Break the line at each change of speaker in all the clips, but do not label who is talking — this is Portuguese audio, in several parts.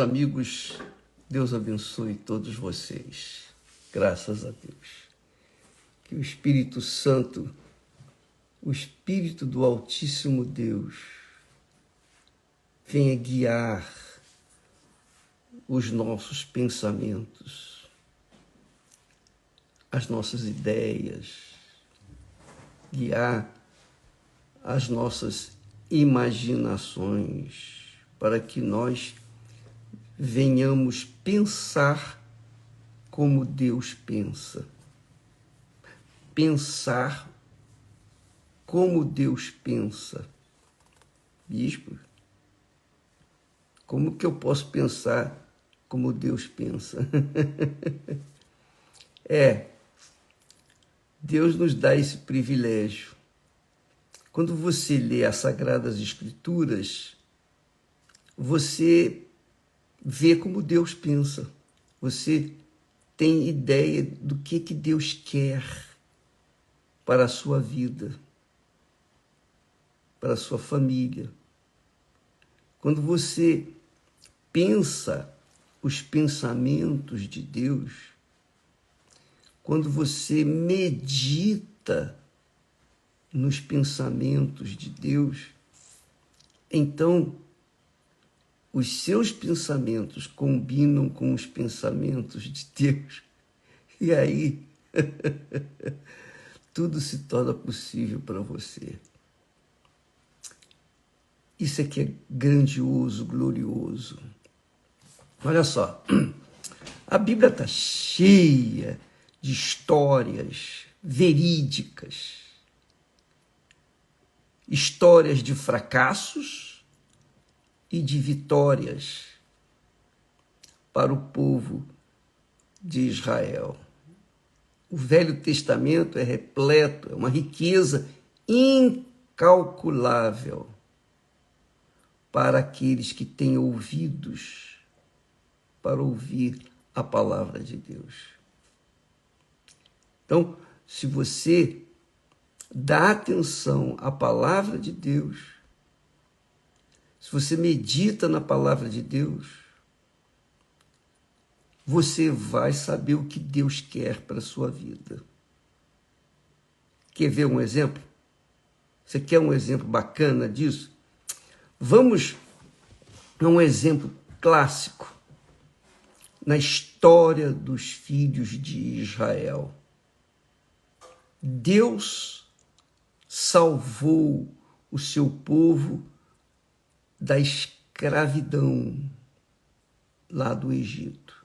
meus amigos, Deus abençoe todos vocês. Graças a Deus. Que o Espírito Santo, o Espírito do Altíssimo Deus, venha guiar os nossos pensamentos, as nossas ideias, guiar as nossas imaginações, para que nós venhamos pensar como Deus pensa. Pensar como Deus pensa. Bispo, como que eu posso pensar como Deus pensa? Deus nos dá esse privilégio. Quando você lê as Sagradas Escrituras, você vê como Deus pensa. Você tem ideia do que Deus quer para a sua vida, para a sua família. Quando você pensa os pensamentos de Deus, quando você medita nos pensamentos de Deus, então os seus pensamentos combinam com os pensamentos de Deus. E aí, tudo se torna possível para você. Isso aqui é grandioso, glorioso. Olha só, a Bíblia está cheia de histórias verídicas, histórias de fracassos e de vitórias para o povo de Israel. O Velho Testamento é repleto, é uma riqueza incalculável para aqueles que têm ouvidos para ouvir a palavra de Deus. Então, se você dá atenção à palavra de Deus, se você medita na palavra de Deus, você vai saber o que Deus quer para a sua vida. Quer ver um exemplo? Você quer um exemplo bacana disso? Vamos a um exemplo clássico na história dos filhos de Israel. Deus salvou o seu povo da escravidão lá do Egito.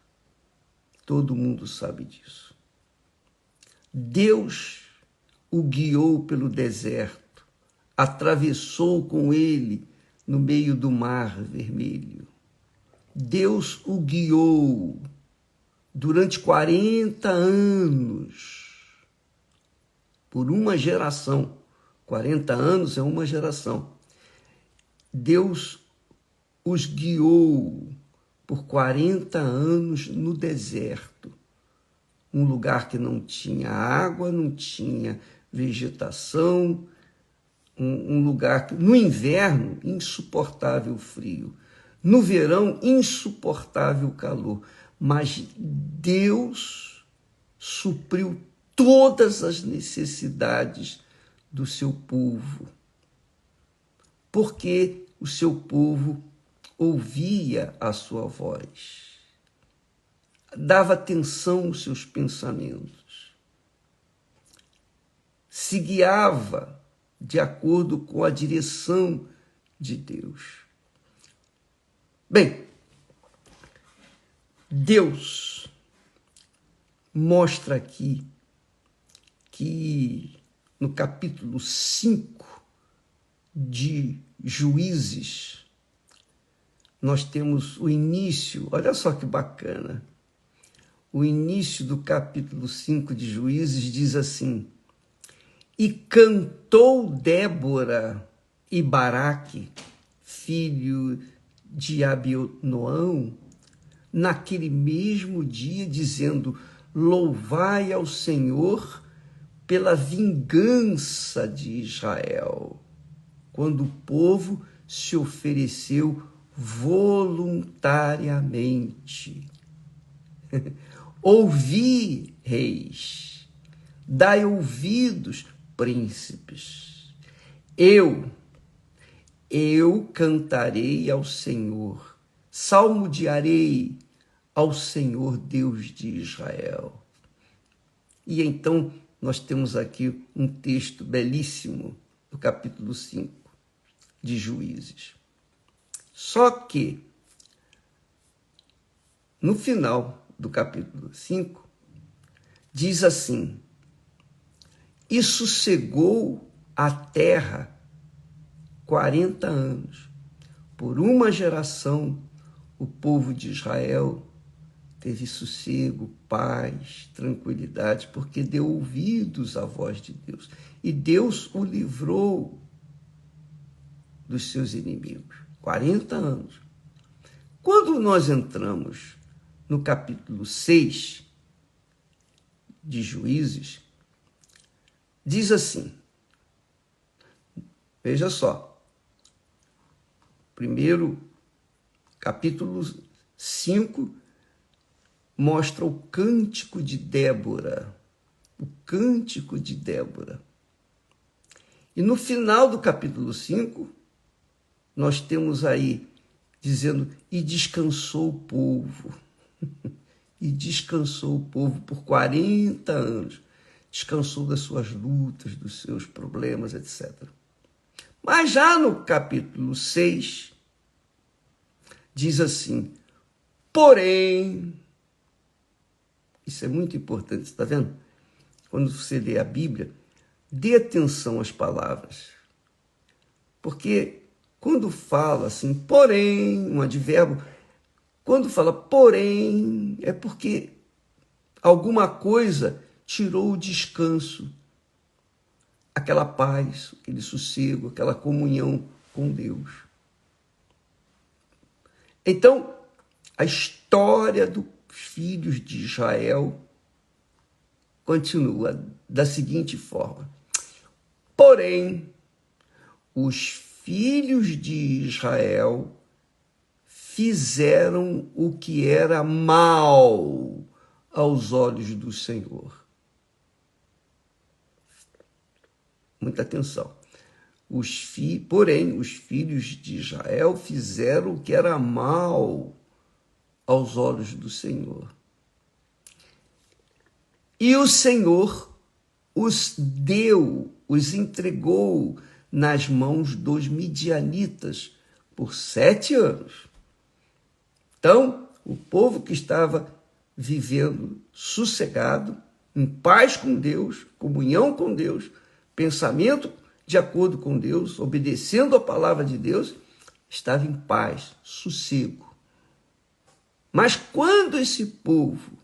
Todo mundo sabe disso. Deus o guiou pelo deserto, atravessou com ele no meio do Mar Vermelho. Deus o guiou durante 40 anos, por uma geração. 40 anos é uma geração. Deus os guiou por 40 anos no deserto, um lugar que não tinha água, não tinha vegetação, um lugar que, no inverno, insuportável frio, no verão, insuportável calor, mas Deus supriu todas as necessidades do seu povo, porque o seu povo ouvia a sua voz, dava atenção aos seus pensamentos, se guiava de acordo com a direção de Deus. Bem, Deus mostra aqui que no capítulo 5 de Juízes, nós temos o início, olha só que bacana, o início do capítulo 5 de Juízes diz assim: e cantou Débora e Baraque, filho de Abinoão, naquele mesmo dia, dizendo: louvai ao Senhor pela vingança de Israel, quando o povo se ofereceu voluntariamente. Ouvi, reis, dai ouvidos, príncipes. Eu cantarei ao Senhor, salmodiarei ao Senhor Deus de Israel. E então nós temos aqui um texto belíssimo do capítulo 5 de Juízes. Só que, no final do capítulo 5, diz assim: e sossegou a terra 40 anos. Por uma geração, o povo de Israel teve sossego, paz, tranquilidade, porque deu ouvidos à voz de Deus. E Deus o livrou dos seus inimigos. 40 anos. Quando nós entramos no capítulo 6 de Juízes, diz assim, veja só, primeiro capítulo 5 mostra o cântico de Débora, o cântico de Débora. E no final do capítulo 5, nós temos aí dizendo, e descansou o povo. E descansou o povo por 40 anos. Descansou das suas lutas, dos seus problemas, etc. Mas já no capítulo 6, diz assim, porém, isso é muito importante, está vendo? Quando você lê a Bíblia, dê atenção às palavras. Porque quando fala assim, porém, um advérbio, quando fala porém, é porque alguma coisa tirou o descanso, aquela paz, aquele sossego, aquela comunhão com Deus. Então, a história dos filhos de Israel continua da seguinte forma. Porém, os filhos de Israel fizeram o que era mal aos olhos do Senhor. Muita atenção. Porém, os filhos de Israel fizeram o que era mal aos olhos do Senhor. E o Senhor os entregou nas mãos dos midianitas por 7 anos. Então, o povo que estava vivendo sossegado, em paz com Deus, comunhão com Deus, pensamento de acordo com Deus, obedecendo a palavra de Deus, estava em paz, sossego. Mas quando esse povo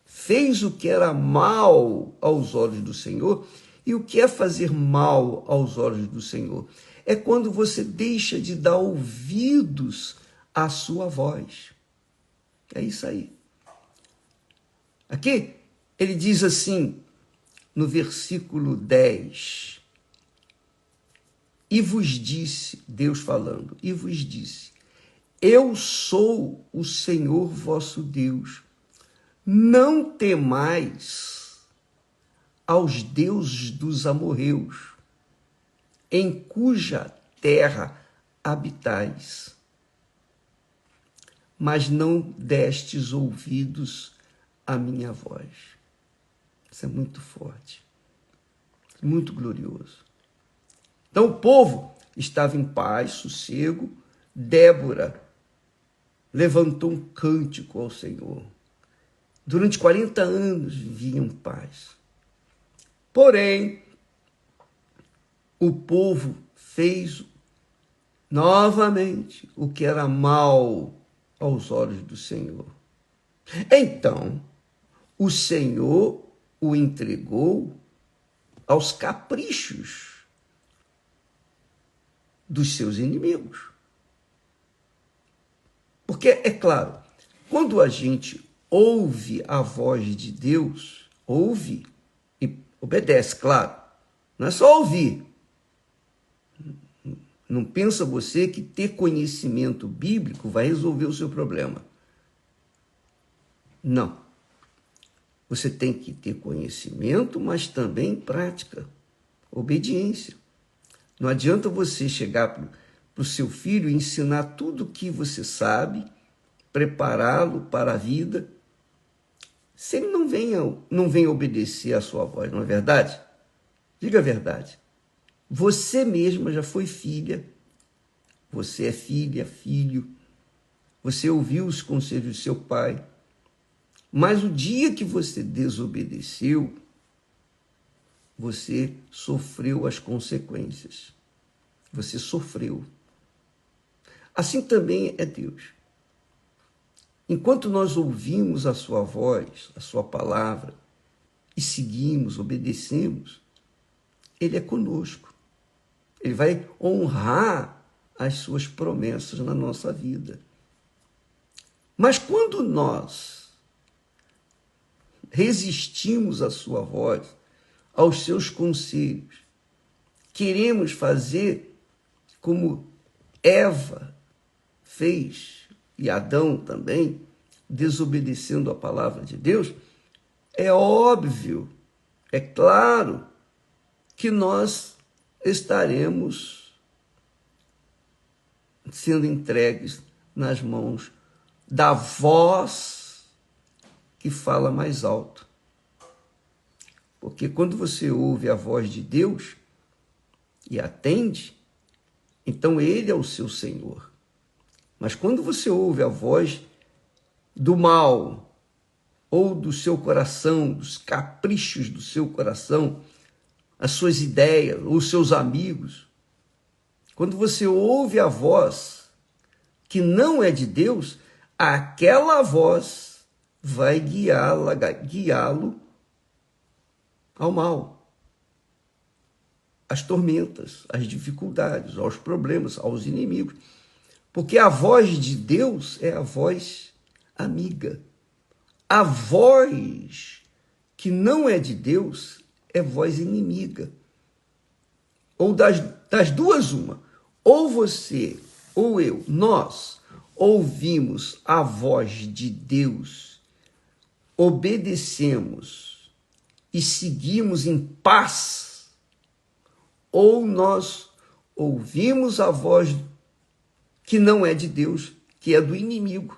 fez o que era mal aos olhos do Senhor, e o que é fazer mal aos olhos do Senhor? É quando você deixa de dar ouvidos à sua voz. É isso aí. Aqui ele diz assim, no versículo 10, e vos disse, Deus falando, e vos disse, eu sou o Senhor vosso Deus, não temais aos deuses dos amorreus, em cuja terra habitais, mas não destes ouvidos à minha voz. Isso é muito forte, muito glorioso. Então o povo estava em paz, sossego. Débora levantou um cântico ao Senhor. Durante 40 anos viviam em paz. Porém, o povo fez novamente o que era mal aos olhos do Senhor. Então, o Senhor o entregou aos caprichos dos seus inimigos. Porque, é claro, quando a gente ouve a voz de Deus, ouve e obedece, claro. Não é só ouvir. Não pensa você que ter conhecimento bíblico vai resolver o seu problema. Não. Você tem que ter conhecimento, mas também prática, obediência. Não adianta você chegar para o seu filho e ensinar tudo o que você sabe, prepará-lo para a vida, se ele não vem obedecer à sua voz, não é verdade? Diga a verdade. Você mesma já foi filha, você é filha, filho, você ouviu os conselhos de seu pai, mas o dia que você desobedeceu, você sofreu as consequências. Você sofreu. Assim também é Deus. Enquanto nós ouvimos a sua voz, a sua palavra, e seguimos, obedecemos, Ele é conosco. Ele vai honrar as suas promessas na nossa vida. Mas quando nós resistimos à sua voz, aos seus conselhos, queremos fazer como Eva fez, e Adão também, desobedecendo a palavra de Deus, é óbvio, é claro, que nós estaremos sendo entregues nas mãos da voz que fala mais alto. Porque quando você ouve a voz de Deus e atende, então Ele é o seu Senhor. Mas quando você ouve a voz do mal, ou do seu coração, dos caprichos do seu coração, as suas ideias, ou os seus amigos, quando você ouve a voz que não é de Deus, aquela voz vai guiá-lo ao mal, às tormentas, às dificuldades, aos problemas, aos inimigos. Porque a voz de Deus é a voz amiga. A voz que não é de Deus é voz inimiga. Ou das duas, uma. Ou você, ou eu, nós ouvimos a voz de Deus, obedecemos e seguimos em paz, ou nós ouvimos a voz que não é de Deus, que é do inimigo.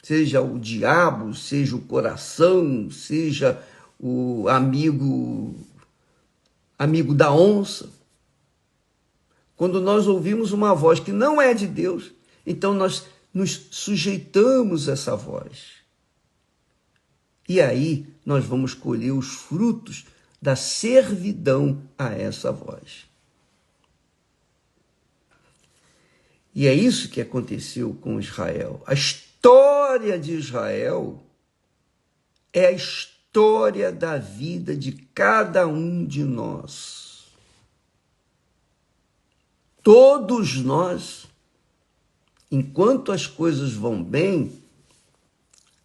Seja o diabo, seja o coração, seja o amigo da onça. Quando nós ouvimos uma voz que não é de Deus, então nós nos sujeitamos a essa voz. E aí nós vamos colher os frutos da servidão a essa voz. E é isso que aconteceu com Israel. A história de Israel é a história da vida de cada um de nós. Todos nós, enquanto as coisas vão bem,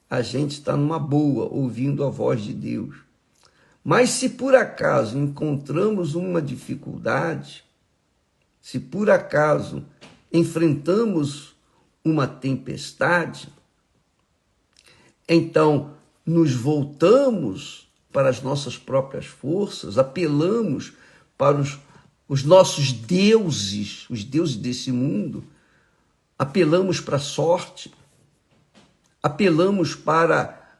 a gente está numa boa, ouvindo a voz de Deus. Mas se por acaso encontramos uma dificuldade, se por acaso enfrentamos uma tempestade, então nos voltamos para as nossas próprias forças, apelamos para os nossos deuses, os deuses desse mundo, apelamos para a sorte, apelamos para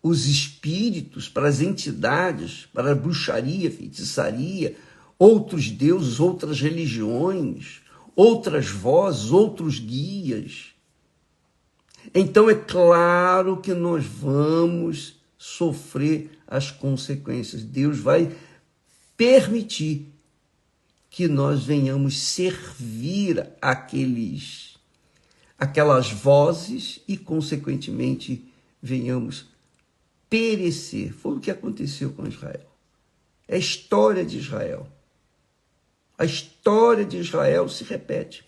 os espíritos, para as entidades, para a bruxaria, feitiçaria, outros deuses, outras religiões, outras vozes, outros guias. Então é claro que nós vamos sofrer as consequências. Deus vai permitir que nós venhamos servir aquelas vozes e, consequentemente, venhamos perecer. Foi o que aconteceu com Israel. É a história de Israel. A história de Israel se repete.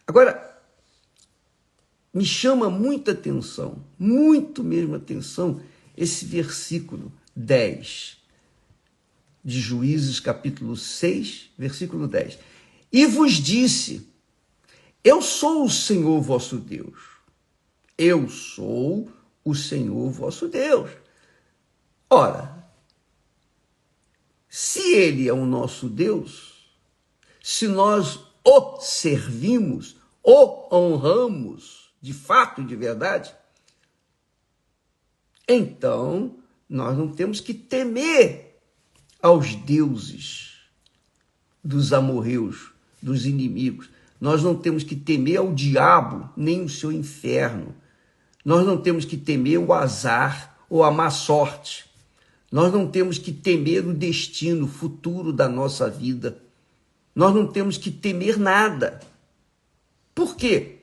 Agora, me chama muita atenção, muito mesmo atenção, esse versículo 10. de Juízes, capítulo 6, versículo 10. E vos disse, eu sou o Senhor vosso Deus. Eu sou o Senhor vosso Deus. Ora, se ele é o nosso Deus, se nós o servimos, o honramos, de fato, de verdade, então nós não temos que temer aos deuses dos amorreus, dos inimigos. Nós não temos que temer ao diabo, nem o seu inferno. Nós não temos que temer o azar ou a má sorte. Nós não temos que temer o destino futuro da nossa vida. Nós não temos que temer nada. Por quê?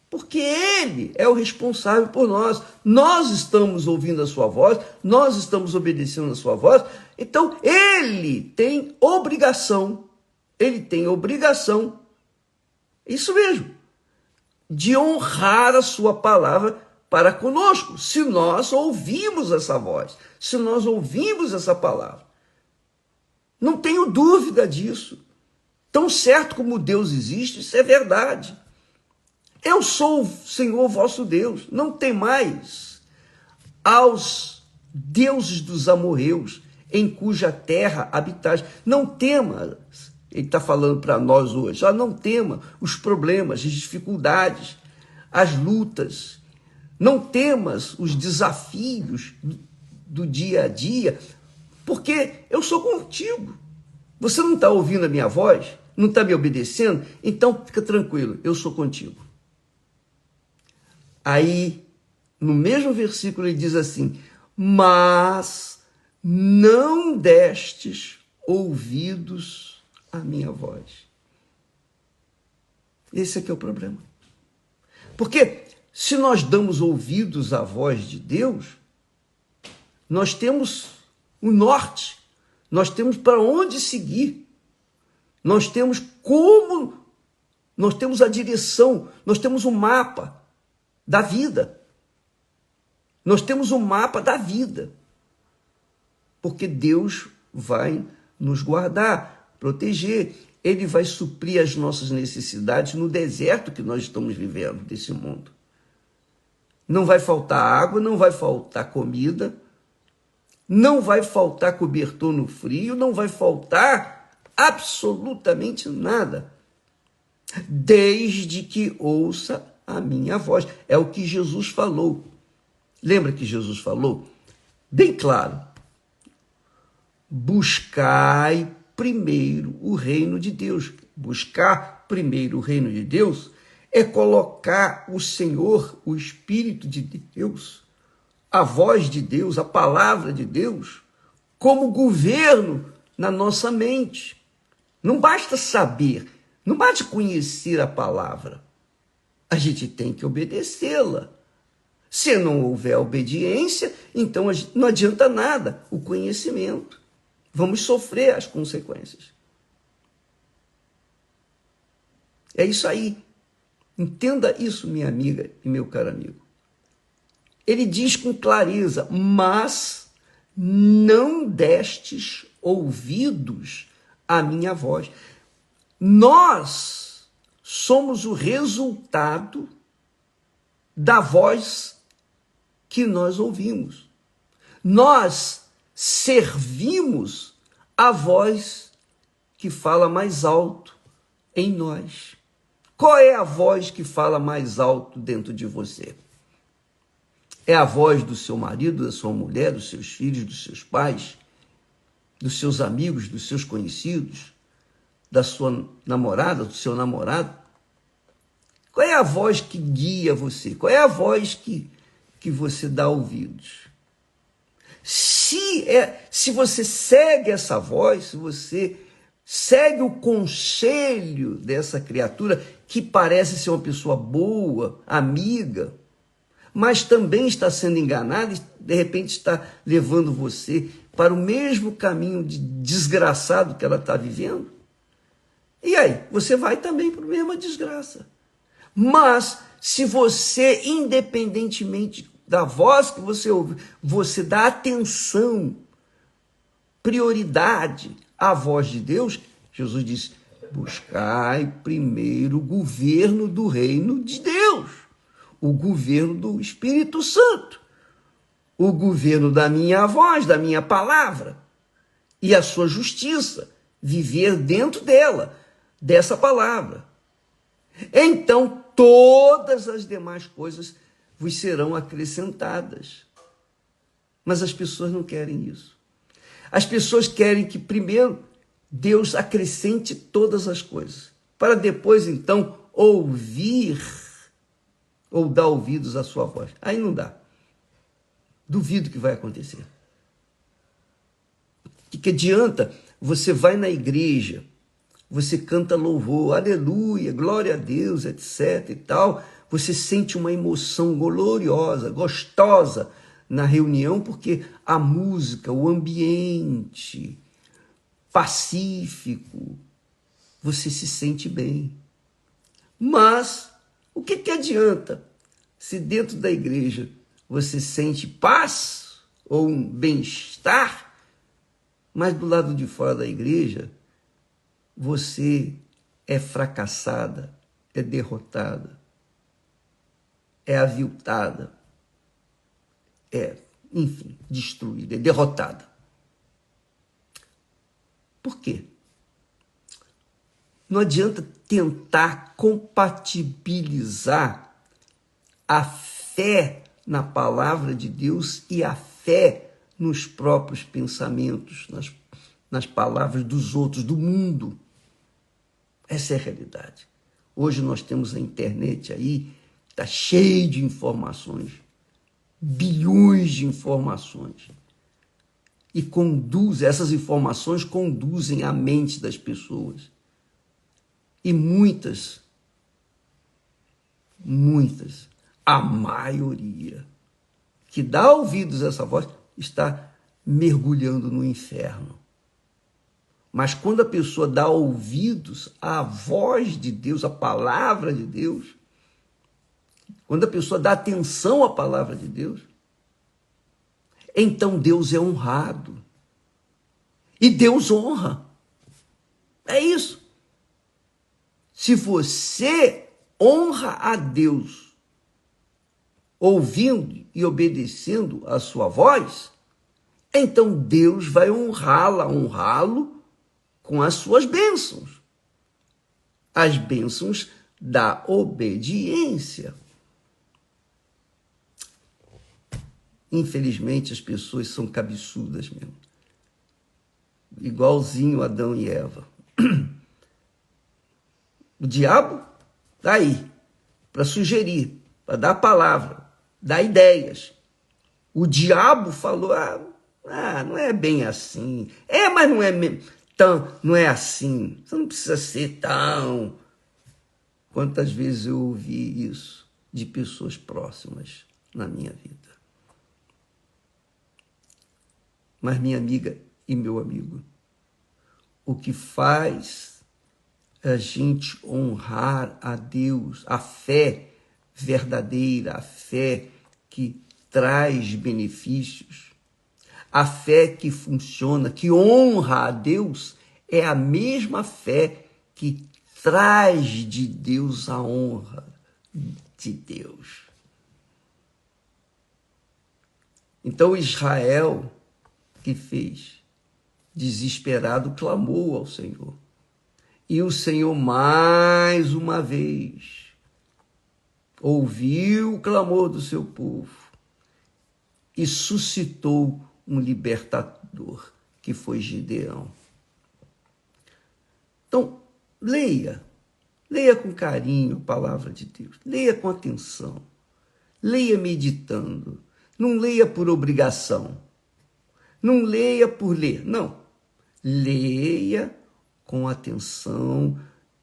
Porque ele é o responsável por nós. Nós estamos ouvindo a sua voz, nós estamos obedecendo a sua voz. Então, ele tem obrigação, isso mesmo, de honrar a sua palavra para conosco, se nós ouvimos essa voz, se nós ouvimos essa palavra. Não tenho dúvida disso. Tão certo como Deus existe, isso é verdade. Eu sou o Senhor vosso Deus, não temais aos deuses dos amorreus, em cuja terra habitais. Não temas, ele está falando para nós hoje, não tema os problemas, as dificuldades, as lutas. Não temas os desafios do dia a dia, porque eu sou contigo. Você não está ouvindo a minha voz? Não está me obedecendo? Então fica tranquilo, eu sou contigo. Aí, no mesmo versículo, ele diz assim, mas não destes ouvidos à minha voz. Esse aqui é o problema. Porque se nós damos ouvidos à voz de Deus, nós temos o norte, nós temos para onde seguir, nós temos a direção, nós temos o mapa da vida. Nós temos um mapa da vida. Porque Deus vai nos guardar, proteger. Ele vai suprir as nossas necessidades no deserto que nós estamos vivendo desse mundo. Não vai faltar água, não vai faltar comida, não vai faltar cobertor no frio, não vai faltar absolutamente nada. Desde que ouça a minha voz. É o que Jesus falou. Lembra que Jesus falou? Bem claro. Buscai primeiro o reino de Deus. Buscar primeiro o reino de Deus é colocar o Senhor, o Espírito de Deus, a voz de Deus, a palavra de Deus, como governo na nossa mente. Não basta saber, não basta conhecer a palavra. A gente tem que obedecê-la. Se não houver obediência, então não adianta nada o conhecimento. Vamos sofrer as consequências. É isso aí. Entenda isso, minha amiga e meu caro amigo. Ele diz com clareza, mas não destes ouvidos à minha voz. Nós somos o resultado da voz que nós ouvimos. Nós servimos a voz que fala mais alto em nós. Qual é a voz que fala mais alto dentro de você? É a voz do seu marido, da sua mulher, dos seus filhos, dos seus pais, dos seus amigos, dos seus conhecidos, da sua namorada, do seu namorado? Qual é a voz que guia você? Qual é a voz que você dá ouvidos? Se você segue essa voz, se você segue o conselho dessa criatura, que parece ser uma pessoa boa, amiga, mas também está sendo enganada e de repente está levando você para o mesmo caminho de desgraçado que ela está vivendo, e aí você vai também para a mesma desgraça. Mas se você, independentemente da voz que você ouve, você dá atenção, prioridade à voz de Deus, Jesus disse: buscai primeiro o governo do reino de Deus, o governo do Espírito Santo, o governo da minha voz, da minha palavra, e a sua justiça, viver dentro dela, dessa palavra. Então, todas as demais coisas vos serão acrescentadas. Mas as pessoas não querem isso. As pessoas querem que primeiro Deus acrescente todas as coisas, para depois, então, ouvir ou dar ouvidos à sua voz. Aí não dá. Duvido que vai acontecer. O que adianta? Você vai na igreja, você canta louvor, aleluia, glória a Deus, etc. e tal. Você sente uma emoção gloriosa, gostosa na reunião, porque a música, o ambiente pacífico, você se sente bem. Mas o que adianta se dentro da igreja você sente paz ou um bem-estar, mas do lado de fora da igreja você é fracassada, é derrotada, é aviltada, enfim, destruída, é derrotada. Por quê? Não adianta tentar compatibilizar a fé na palavra de Deus e a fé nos próprios pensamentos, nas palavras dos outros, do mundo. Essa é a realidade. Hoje nós temos a internet aí, está cheio de informações, bilhões de informações. E essas informações conduzem a mente das pessoas. E muitas, a maioria que dá ouvidos a essa voz está mergulhando no inferno. Mas quando a pessoa dá ouvidos à voz de Deus, à palavra de Deus, quando a pessoa dá atenção à palavra de Deus, então Deus é honrado. E Deus honra. É isso. Se você honra a Deus, ouvindo e obedecendo a sua voz, então Deus vai honrá-lo com as suas bênçãos. As bênçãos da obediência. Infelizmente, as pessoas são cabeçudas mesmo. Igualzinho Adão e Eva. O diabo está aí para sugerir, para dar palavra, dar ideias. O diabo falou, não é bem assim. Mas não é assim. Você não precisa ser tão... Quantas vezes eu ouvi isso de pessoas próximas na minha vida? Mas minha amiga e meu amigo, o que faz a gente honrar a Deus, a fé verdadeira, a fé que traz benefícios, a fé que funciona, que honra a Deus, é a mesma fé que traz de Deus a honra de Deus. Então Israel, que fez? Desesperado, clamou ao Senhor. E o Senhor, mais uma vez, ouviu o clamor do seu povo e suscitou um libertador, que foi Gideão. Então, leia com carinho a palavra de Deus, leia com atenção, leia meditando, não leia por obrigação, não leia por ler, não, leia com atenção,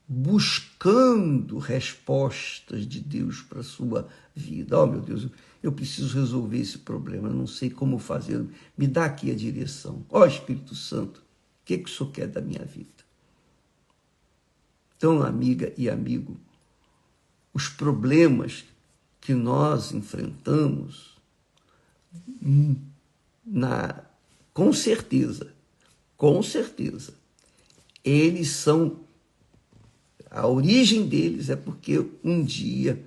buscando respostas de Deus para a sua vida. Oh, meu Deus, eu preciso resolver esse problema, eu não sei como fazer, me dá aqui a direção. Ó, Espírito Santo, o que o Senhor quer da minha vida? Então, amiga e amigo, os problemas que nós enfrentamos, com certeza, Com certeza. Eles são, a origem deles é porque um dia,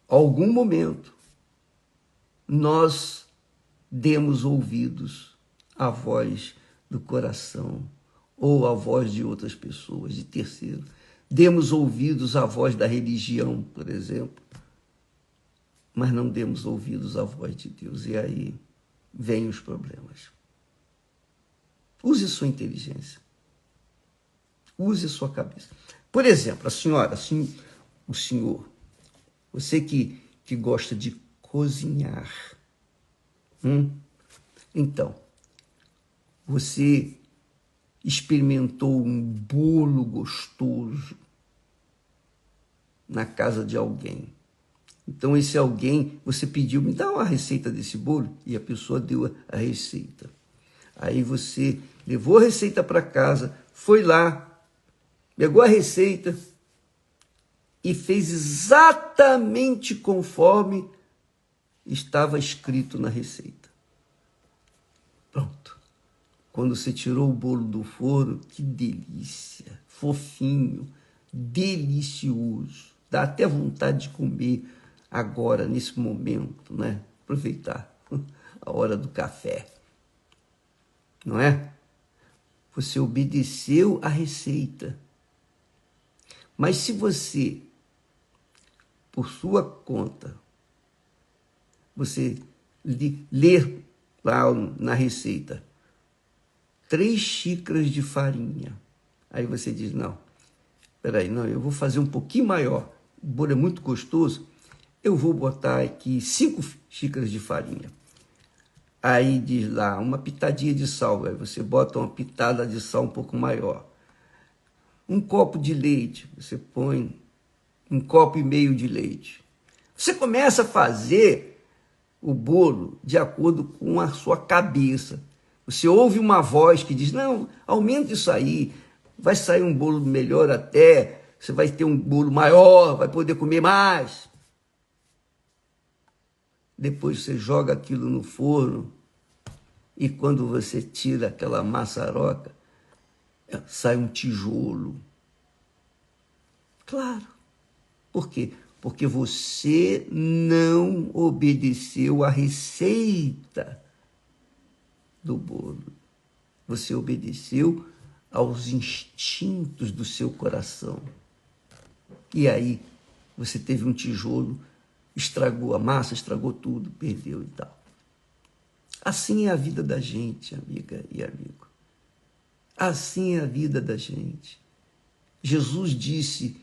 algum momento, nós demos ouvidos à voz do coração ou à voz de outras pessoas, de terceiro. Demos ouvidos à voz da religião, por exemplo, mas não demos ouvidos à voz de Deus. E aí vêm os problemas. Use sua inteligência. Use sua cabeça. Por exemplo, a senhora, o senhor, você que gosta de cozinhar. Então, você experimentou um bolo gostoso na casa de alguém. Então, esse alguém, você pediu, me dá uma receita desse bolo, e a pessoa deu a receita. Aí você levou a receita para casa, foi lá, pegou a receita e fez exatamente conforme estava escrito na receita. Pronto. Quando você tirou o bolo do forno, que delícia, fofinho, delicioso. Dá até vontade de comer agora, nesse momento, né? Aproveitar a hora do café. Não é? Você obedeceu a receita. Mas se você, por sua conta, você ler lá na receita 3 xícaras de farinha, aí você diz, não, peraí, não, eu vou fazer um pouquinho maior, o bolo é muito gostoso, eu vou botar aqui 5 xícaras de farinha. Aí diz lá, uma pitadinha de sal, aí você bota uma pitada de sal um pouco maior. Um copo de leite, você põe 1,5 copo de leite. Você começa a fazer o bolo de acordo com a sua cabeça. Você ouve uma voz que diz, não, aumenta isso aí, vai sair um bolo melhor até, você vai ter um bolo maior, vai poder comer mais. Depois você joga aquilo no forno e quando você tira aquela maçaroca, sai um tijolo. Claro. Por quê? Porque você não obedeceu à receita do bolo. Você obedeceu aos instintos do seu coração. E aí você teve um tijolo, estragou a massa, estragou tudo, perdeu e tal. Assim é a vida da gente, amiga e amigo. Assim é a vida da gente. Jesus disse,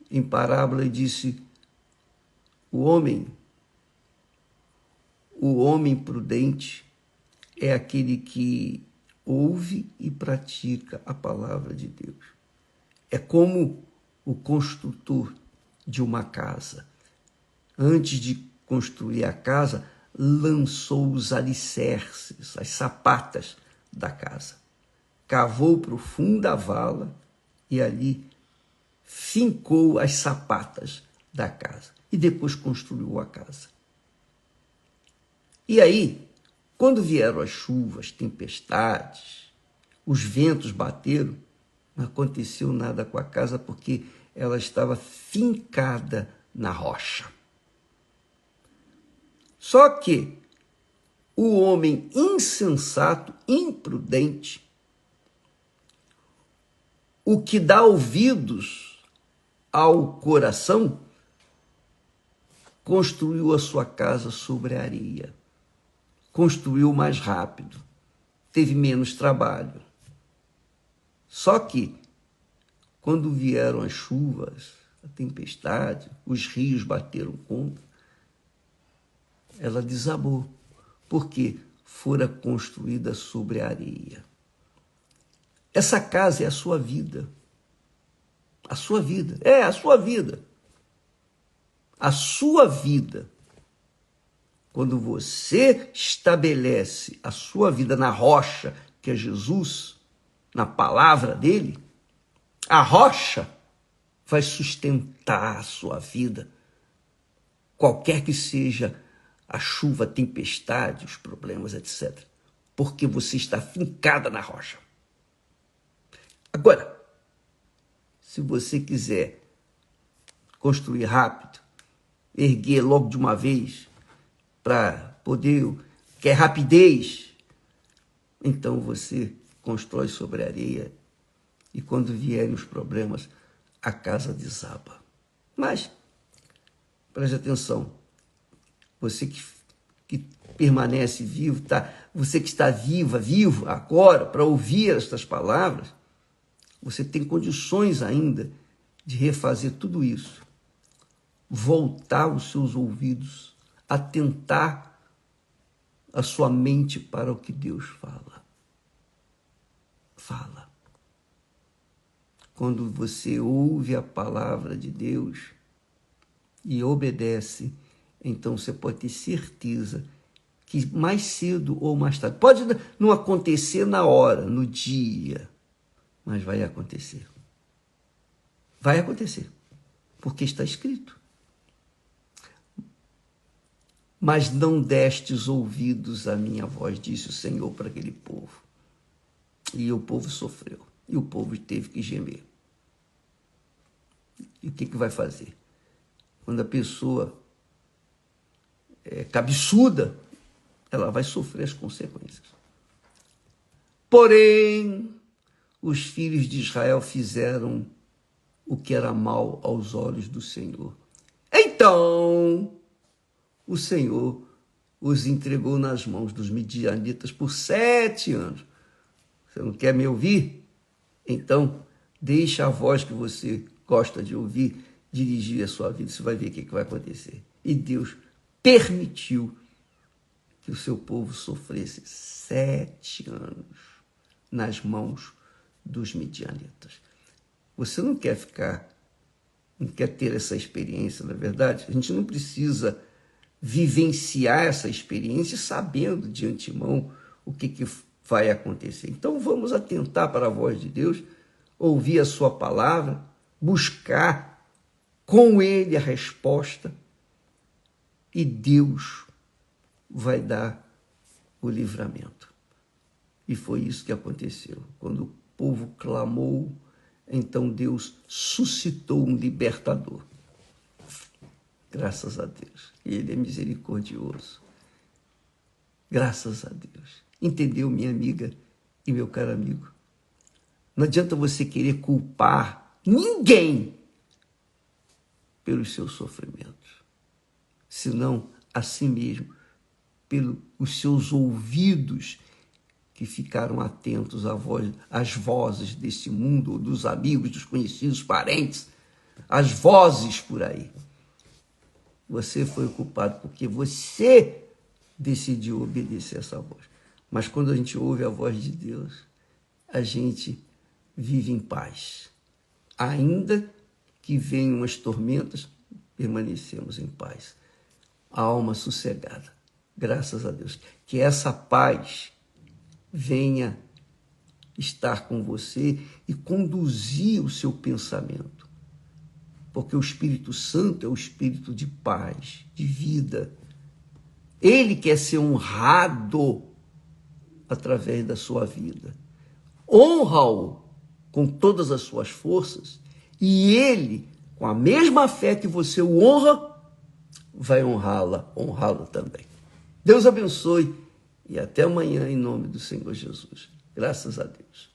em parábola, disse, o homem prudente é aquele que ouve e pratica a palavra de Deus. É como o construtor de uma casa. Antes de construir a casa, lançou os alicerces, as sapatas da casa. Cavou profunda a vala e ali fincou as sapatas da casa. E depois construiu a casa. E aí, quando vieram as chuvas, tempestades, os ventos bateram, não aconteceu nada com a casa porque ela estava fincada na rocha. Só que o homem insensato, imprudente, o que dá ouvidos ao coração, construiu a sua casa sobre a areia. Construiu mais rápido, teve menos trabalho. Só que, quando vieram as chuvas, a tempestade, os rios bateram contra, ela desabou, porque fora construída sobre a areia. Essa casa é a sua vida. A sua vida. É a sua vida. A sua vida. Quando você estabelece a sua vida na rocha, que é Jesus, na palavra dele, a rocha vai sustentar a sua vida. Qualquer que seja a chuva, a tempestade, os problemas, etc. porque você está fincada na rocha. Agora, se você quiser construir rápido, erguer logo de uma vez, para poder, quer rapidez, então você constrói sobre areia e quando vierem os problemas, a casa desaba. Mas, preste atenção, você que permanece vivo, você que está vivo agora para ouvir estas palavras, você tem condições ainda de refazer tudo isso, voltar os seus ouvidos, atentar a sua mente para o que Deus fala. Fala. Quando você ouve a palavra de Deus e obedece, então você pode ter certeza que mais cedo ou mais tarde, pode não acontecer na hora, no dia, mas vai acontecer. Vai acontecer, porque está escrito. Mas não destes ouvidos à minha voz, disse o Senhor para aquele povo. E o povo sofreu, e o povo teve que gemer. E o que vai fazer? Quando a pessoa é cabeçuda, ela vai sofrer as consequências. Porém, os filhos de Israel fizeram o que era mal aos olhos do Senhor. Então, o Senhor os entregou nas mãos dos midianitas por 7 anos. Você não quer me ouvir? Então, deixa a voz que você gosta de ouvir dirigir a sua vida. Você vai ver o que vai acontecer. E Deus permitiu que o seu povo sofresse 7 anos nas mãos dos midianitas. Você não quer ter essa experiência, na verdade? A gente não precisa vivenciar essa experiência sabendo de antemão o que vai acontecer. Então vamos atentar para a voz de Deus, ouvir a sua palavra, buscar com ele a resposta e Deus vai dar o livramento. E foi isso que aconteceu. Quando o povo clamou, então Deus suscitou um libertador. Graças a Deus. Ele é misericordioso. Graças a Deus. Entendeu, minha amiga e meu caro amigo? Não adianta você querer culpar ninguém pelos seus sofrimentos, senão a si mesmo, pelos seus ouvidos que ficaram atentos às vozes desse mundo, dos amigos, dos conhecidos, parentes, as vozes por aí. Você foi o culpado porque você decidiu obedecer essa voz. Mas quando a gente ouve a voz de Deus, a gente vive em paz. Ainda que venham as tormentas, permanecemos em paz. A alma sossegada. Graças a Deus. Que essa paz venha estar com você e conduzir o seu pensamento. Porque o Espírito Santo é o Espírito de paz, de vida. Ele quer ser honrado através da sua vida. Honra-o com todas as suas forças e ele, com a mesma fé que você o honra, vai honrá-lo também. Deus abençoe e até amanhã em nome do Senhor Jesus. Graças a Deus.